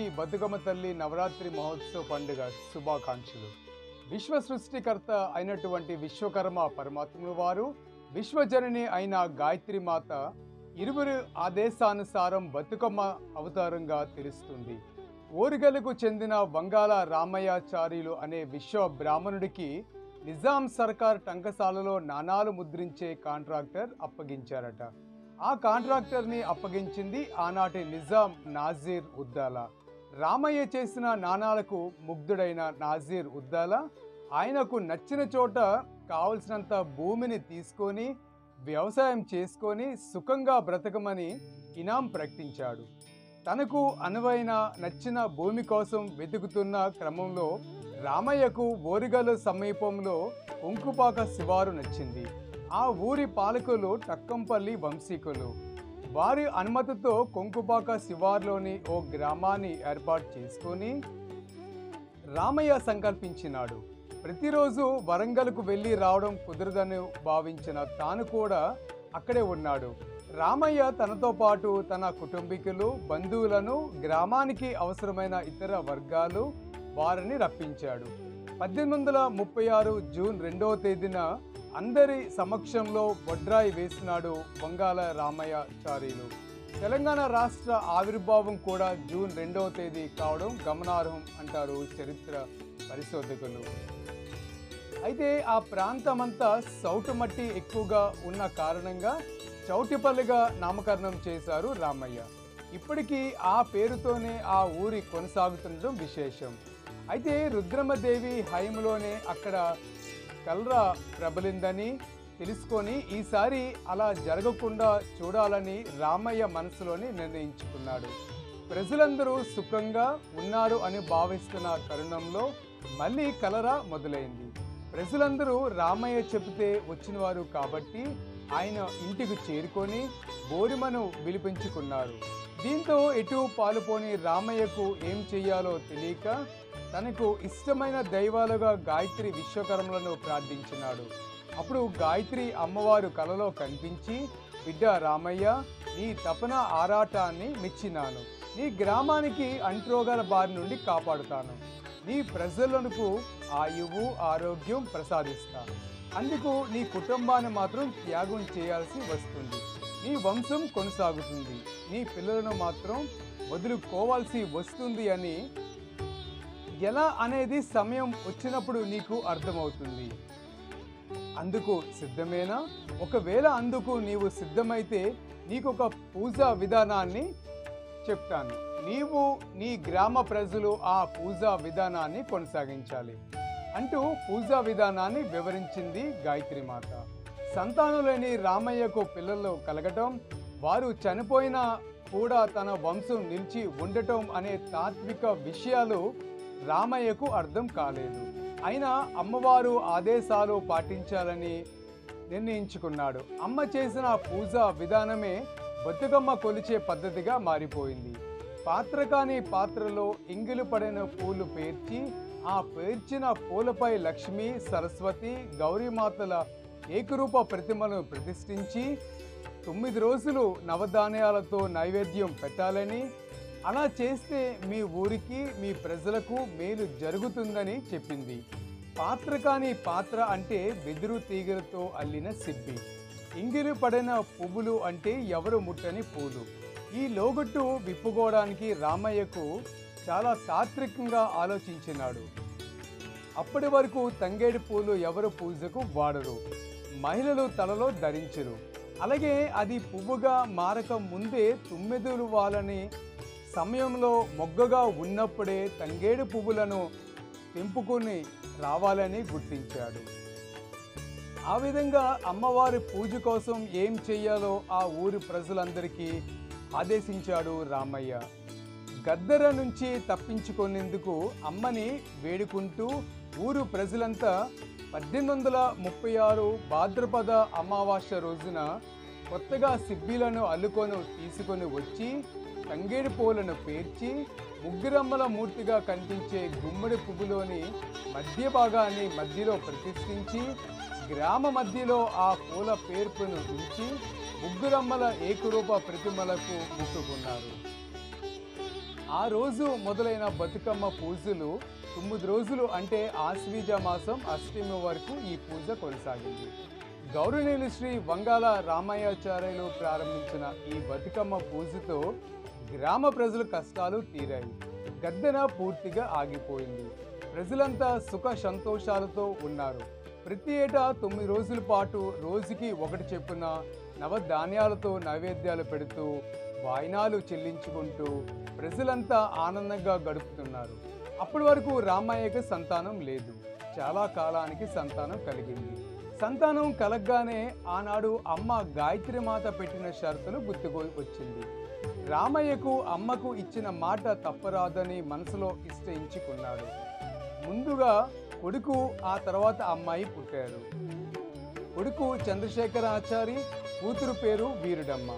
అందరికీ బతుకమ్మ తల్లి నవరాత్రి మహోత్సవ పండుగ శుభాకాంక్షలు. విశ్వ సృష్టికర్త అయినటువంటి విశ్వకర్మ పరమాత్ముల వారు విశ్వజనని అయిన గాయత్రి మాత ఇరువురు ఆదేశానుసారం బతుకమ్మ అవతారంగా తెలుస్తుంది. ఓరుగలకు చెందిన వంగాల రామయ్యాచార్యులు అనే విశ్వ బ్రాహ్మణుడికి నిజాం సర్కార్ టంకసాలలో నాణాలు ముద్రించే కాంట్రాక్టర్ అప్పగించారట. ఆ కాంట్రాక్టర్ని అప్పగించింది ఆనాటి నిజాం నాజీర్ ఉద్దాలా. రామయ్య చేసిన నాణాలకు ముగ్ధుడైన నాజీర్ ఉద్దాలా ఆయనకు నచ్చిన చోట కావలసినంత భూమిని తీసుకొని వ్యవసాయం చేసుకొని సుఖంగా బ్రతకమని ఇనాం ప్రకటించాడు. తనకు అనువైన నచ్చిన భూమి కోసం వెతుకుతున్న క్రమంలో రామయ్యకు ఓరుగలు సమీపంలో ఉంకుపాక శివారు నచ్చింది. ఆ ఊరి పాలకులు టక్కంపల్లి వంశీకులు. వారి అనుమతితో కొంకుపాక శివార్లోని ఓ గ్రామాన్ని ఏర్పాటు చేసుకొని రామయ్య సంకల్పించినాడు. ప్రతిరోజు వరంగల్కు వెళ్ళి రావడం కుదరదని భావించిన తాను కూడా అక్కడే ఉన్నాడు. రామయ్య తనతో పాటు తన కుటుంబీకులు, బంధువులను, గ్రామానికి అవసరమైన ఇతర వర్గాలు వారిని రప్పించాడు. 1836 జూన్ 2వ తేదీన అందరి సమక్షంలో బొడ్రాయి వేసినాడు వంగాల రామయ్యాచార్యులు. తెలంగాణ రాష్ట్ర ఆవిర్భావం కూడా జూన్ 2వ తేదీ కావడం గమనార్హం అంటారు చరిత్ర పరిశోధకులు. అయితే ఆ ప్రాంతమంతా సౌటు మట్టి ఎక్కువగా ఉన్న కారణంగా చౌటిపల్లిగా నామకరణం చేశారు రామయ్య. ఇప్పటికీ ఆ పేరుతోనే ఆ ఊరి కొనసాగుతుండడం విశేషం. అయితే రుద్రమదేవి హయంలోనే అక్కడ కల్రా ప్రబలిందని తెలుసుకొని ఈసారి అలా జరగకుండా చూడాలని రామయ్య మనసులోని నిర్ణయించుకున్నాడు. ప్రజలందరూ సుఖంగా ఉన్నారు అని భావిస్తున్న తరుణంలో మళ్ళీ కలరా మొదలైంది. ప్రజలందరూ రామయ్య చెబితే వచ్చినవారు కాబట్టి ఆయన ఇంటికి చేరుకొని బోరిమను విలిపించుకున్నారు. దీంతో ఎటు పాలుపోని రామయ్యకు ఏం చెయ్యాలో తెలియక తనకు ఇష్టమైన దైవాలుగా గాయత్రి విశ్వకర్మలను ప్రార్థించినాడు. అప్పుడు గాయత్రి అమ్మవారు కలలో కనిపించి, బిడ్డ రామయ్య, నీ తపన ఆరాటాన్ని మెచ్చినాను. నీ గ్రామానికి అంటురోగాల బారి నుండి కాపాడుతాను. నీ ప్రజలకు ఆయువు ఆరోగ్యం ప్రసాదిస్తాను. అందుకు నీ కుటుంబాన్ని మాత్రం త్యాగం చేయాల్సి వస్తుంది. నీ వంశం కొనసాగుతుంది. నీ పిల్లలను మాత్రం వదులుకోవాల్సి వస్తుంది అని ఎలా అనేది సమయం వచ్చినప్పుడు నీకు అర్థమవుతుంది. అందుకు సిద్ధమేనా? ఒకవేళ అందుకు నీవు సిద్ధమైతే నీకొక పూజా విధానాన్ని చెప్తాను. నీవు నీ గ్రామ ప్రజలు ఆ పూజా విధానాన్ని కొనసాగించాలి అంటూ పూజా విధానాన్ని వివరించింది గాయత్రి మాత. సంతానం లేని రామయ్యకు పిల్లలు కలగటం, వారు చనిపోయినా కూడా తన వంశం నిలిచి ఉండటం అనే తాత్విక విషయాలు రామయ్యకు అర్థం కాలేదు. అయినా అమ్మవారు ఆదేశాలు పాటించాలని నిర్ణయించుకున్నాడు. అమ్మ చేసిన పూజా విధానమే బతుకమ్మ కొలిచే పద్ధతిగా మారిపోయింది. పాత్ర కాని పాత్రలో ఇంగిలి పడిన పూలు పేర్చి ఆ పేర్చిన పూలపై లక్ష్మి, సరస్వతి, గౌరీమాతల ఏకరూప ప్రతిమలను ప్రతిష్ఠించి 9 రోజులు నవధాన్యాలతో నైవేద్యం పెట్టాలని, అలా చేస్తే మీ ఊరికి మీ ప్రజలకు మేలు జరుగుతుందని చెప్పింది. పాత్ర కాని పాత్ర అంటే వెదురు తీగలతో అల్లిన సిబ్బి, ఇంగిలి పడిన పువ్వులు అంటే ఎవరు ముట్టని పూలు. ఈ లోగట్టు విప్పుకోవడానికి రామయ్యకు చాలా తాత్వికంగా ఆలోచించినాడు. అప్పటి వరకు తంగేడి పూలు ఎవరు పూజకు వాడరు, మహిళలు తలలో ధరించరు. అలాగే అది పువ్వుగా మారక ముందే తుమ్మెదులు వాళ్ళని సమయంలో మొగ్గగా ఉన్నప్పుడే తంగేడు పువ్వులను తెంపుకొని రావాలని గుర్తించాడు. ఆ విధంగా అమ్మవారి పూజ కోసం ఏం చెయ్యాలో ఆ ఊరి ప్రజలందరికీ ఆదేశించాడు రామయ్య. గద్దర నుంచి తప్పించుకునేందుకు అమ్మని వేడుకుంటూ ఊరు ప్రజలంతా 1836 భాద్రపద అమావాస్య రోజున కొత్తగా సిబ్బీలను అల్లుకొని తీసుకొని వచ్చి తంగేడి పూలను పేర్చి ముగ్గురమ్మల మూర్తిగా కనిపించే గుమ్మడి పువ్వులోని మధ్య భాగాన్ని మధ్యలో ప్రతిష్ఠించి గ్రామ మధ్యలో ఆ పూల పేర్పును ఉంచి ముగ్గురమ్మల ఏకరూప ప్రతిమలకు ముక్కుకున్నారు. ఆ రోజు మొదలైన బతుకమ్మ పూజలు 9 రోజులు అంటే ఆశ్వీజ మాసం అష్టమి వరకు ఈ పూజ కొనసాగింది. గౌరవనీయులు శ్రీ వంగాల రామయ్యాచార్యులు ప్రారంభించిన ఈ బతుకమ్మ పూజతో గ్రామ ప్రజల కష్టాలు తీరాయి. గద్దెన పూర్తిగా ఆగిపోయింది. ప్రజలంతా సుఖ సంతోషాలతో ఉన్నారు. ప్రతి ఏటా 9 రోజుల పాటు రోజుకి ఒకటి చెప్పున నవధాన్యాలతో నైవేద్యాలు పెడుతూ వాయినాలు చెల్లించుకుంటూ ప్రజలంతా ఆనందంగా గడుపుతున్నారు. అప్పటి వరకు రామయ్యకు సంతానం లేదు. చాలా కాలానికి సంతానం కలిగింది. సంతానం కలగ్గానే ఆనాడు అమ్మ గాయత్రిమాత పెట్టిన షరతులు గుర్తుకు వచ్చింది. రామయ్యకు అమ్మకు ఇచ్చిన మాట తప్పరాదని మనసులో ఇష్టయించుకున్నాడు. ముందుగా కొడుకు, ఆ తర్వాత అమ్మాయి పుట్టారు. కొడుకు చంద్రశేఖరాచారి, కూతురు పేరు వీరుడమ్మ.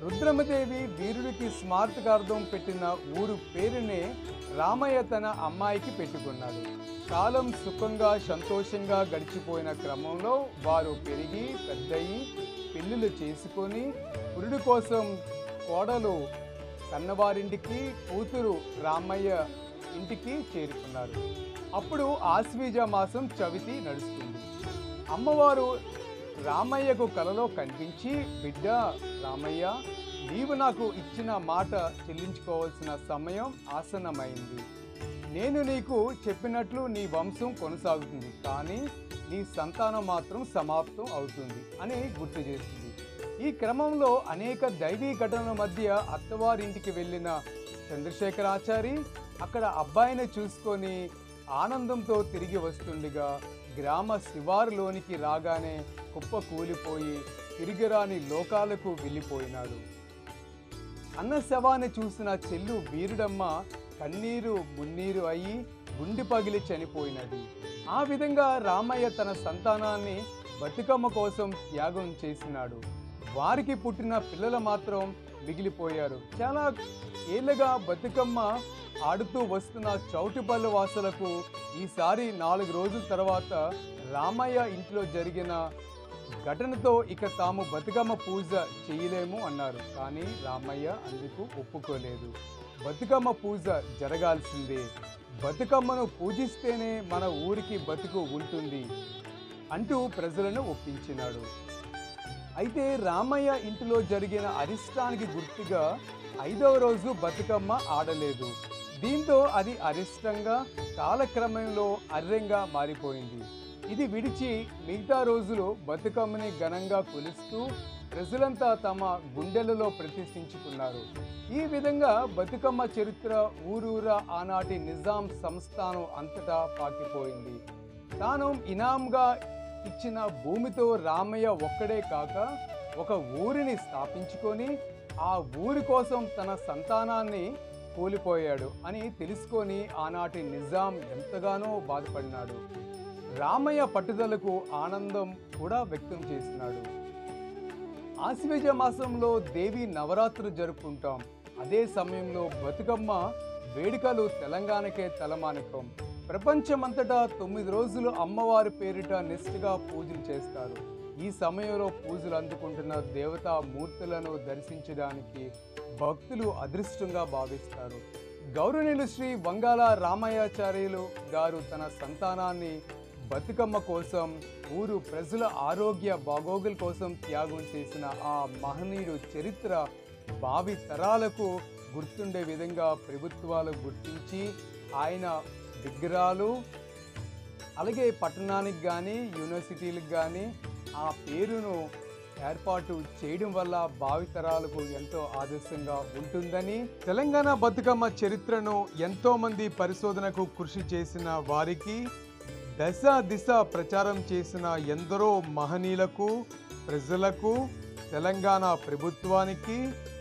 రుద్రమదేవి వీరుడికి స్మారకార్థం పెట్టిన ఊరు పేరునే రామయ్య తన అమ్మాయికి పెట్టుకున్నాడు. కాలం సుఖంగా సంతోషంగా గడిచిపోయిన క్రమంలో వారు పెరిగి పెద్దయి పెళ్ళిళ్ళు చేసుకొని పురుడు కోసం కోడలు కన్నవారింటికి, కూతురు రామయ్య ఇంటికి చేరుకున్నారు. అప్పుడు ఆశ్వీజ మాసం చవితి నడుస్తుంది. అమ్మవారు రామయ్యకు కలలో కనిపించి, బిడ్డ రామయ్య, నీవు నాకు ఇచ్చిన మాట చెల్లించుకోవాల్సిన సమయం ఆసన్నమైంది. నేను నీకు చెప్పినట్లు నీ వంశం కొనసాగుతుంది, కానీ నీ సంతానం మాత్రం సమాప్తం అవుతుంది అని గుర్తు చేసింది. ఈ క్రమంలో అనేక దైవీ ఘటనల మధ్య అత్తవారింటికి వెళ్ళిన చంద్రశేఖరాచారి అక్కడ అబ్బాయిని చూసుకొని ఆనందంతో తిరిగి వస్తుండగా గ్రామ శివారులోనికి రాగానే కుప్ప కూలిపోయి తిరిగిరాని లోకాలకు వెళ్ళిపోయినాడు. అన్న శవాన్ని చూసిన చెల్లు వీరుడమ్మ కన్నీరు మున్నీరు అయ్యి గుండె పగిలి చనిపోయినది. ఆ విధంగా రామయ్య తన సంతానాన్ని బతుకమ్మ కోసం త్యాగం చేసినాడు. వారికి పుట్టిన పిల్లలు మాత్రం మిగిలిపోయారు. చాలా ఏళ్ళగా బతుకమ్మ ఆడుతూ వస్తున్న చౌటిపల్లి వాసులకు ఈసారి 4 రోజుల తర్వాత రామయ్య ఇంట్లో జరిగిన ఘటనతో ఇక తాము బతుకమ్మ పూజ చేయలేము అన్నారు. కానీ రామయ్య అందుకు ఒప్పుకోలేదు. బతుకమ్మ పూజ జరగాల్సిందే, బతుకమ్మను పూజిస్తేనే మన ఊరికి బతుకు ఉంటుంది అంటూ ప్రజలను ఒప్పించినాడు. అయితే రామయ్య ఇంటిలో జరిగిన అరిష్టానికి గుర్తుగా 5వ రోజు బతుకమ్మ ఆడలేదు. దీంతో అది అరిష్టంగా కాలక్రమంలో అర్రెంగా మారిపోయింది. ఇది విడిచి మిగతా రోజులు బతుకమ్మని ఘనంగా కొలుస్తూ ప్రజలంతా తమ గుండెలలో ప్రతిష్ఠించుకున్నారు. ఈ విధంగా బతుకమ్మ చరిత్ర ఊరూరా ఆనాటి నిజాం సంస్థానం అంతటా పాకిపోయింది. తాను ఇనాంగా ఇచ్చిన భూమితో రామయ్య ఒక్కడే కాక ఒక ఊరిని స్థాపించుకొని ఆ ఊరి కోసం తన సంతానాన్ని కోల్పోయాడు అని తెలుసుకొని ఆనాటి నిజాం ఎంతగానో బాధపడినాడు. రామయ్య పట్టుదలకు ఆనందం కూడా వ్యక్తం చేసినాడు. ఆశ్వీజ మాసంలో దేవి నవరాత్రులు జరుపుకుంటాం. అదే సమయంలో బతుకమ్మ వేడుకలు తెలంగాణకే తలమానికం. ప్రపంచమంతటా 9 రోజులు అమ్మవారి పేరిట నిష్ఠగా పూజలు చేస్తారు. ఈ సమయంలో పూజలు అందుకుంటున్న దేవతా మూర్తులను దర్శించడానికి భక్తులు అదృష్టంగా భావిస్తారు. గౌరవనీయులు శ్రీ వంగాల రామయ్యాచార్యులు గారు తన సంతానాన్ని బతుకమ్మ కోసం, ఊరు ప్రజల ఆరోగ్య బాగోగుల కోసం త్యాగం చేసిన ఆ మహనీయుడు చరిత్ర భావి తరాలకు గుర్తుండే విధంగా ప్రభుత్వాలు గుర్తించి ఆయన విగ్రహాలు అలాగే పట్టణానికి కానీ యూనివర్సిటీలకు కానీ ఆ పేరును ఏర్పాటు చేయడం వల్ల భావితరాలకు ఎంతో ఆదర్శంగా ఉంటుందని, తెలంగాణ బతుకమ్మ చరిత్రను ఎంతోమంది పరిశోధనకు కృషి చేసిన వారికి, దశ దిశ ప్రచారం చేసిన ఎందరో మహనీయులకు, ప్రజలకు, తెలంగాణ ప్రభుత్వానికి,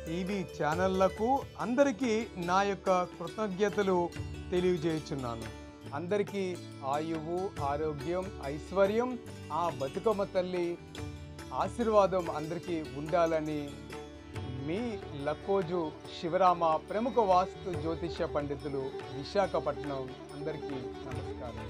టీవీ ఛానళ్లకు అందరికీ నా యొక్క కృతజ్ఞతలు తెలియజేయుచున్నాను. అందరికీ ఆయువు, ఆరోగ్యం, ఐశ్వర్యం, ఆ బతుకమ్మ తల్లి ఆశీర్వాదం అందరికీ ఉండాలని మీ లక్కోజు శివరామ, ప్రముఖ వాస్తు జ్యోతిష్య పండితులు, విశాఖపట్నం. అందరికీ నమస్కారం.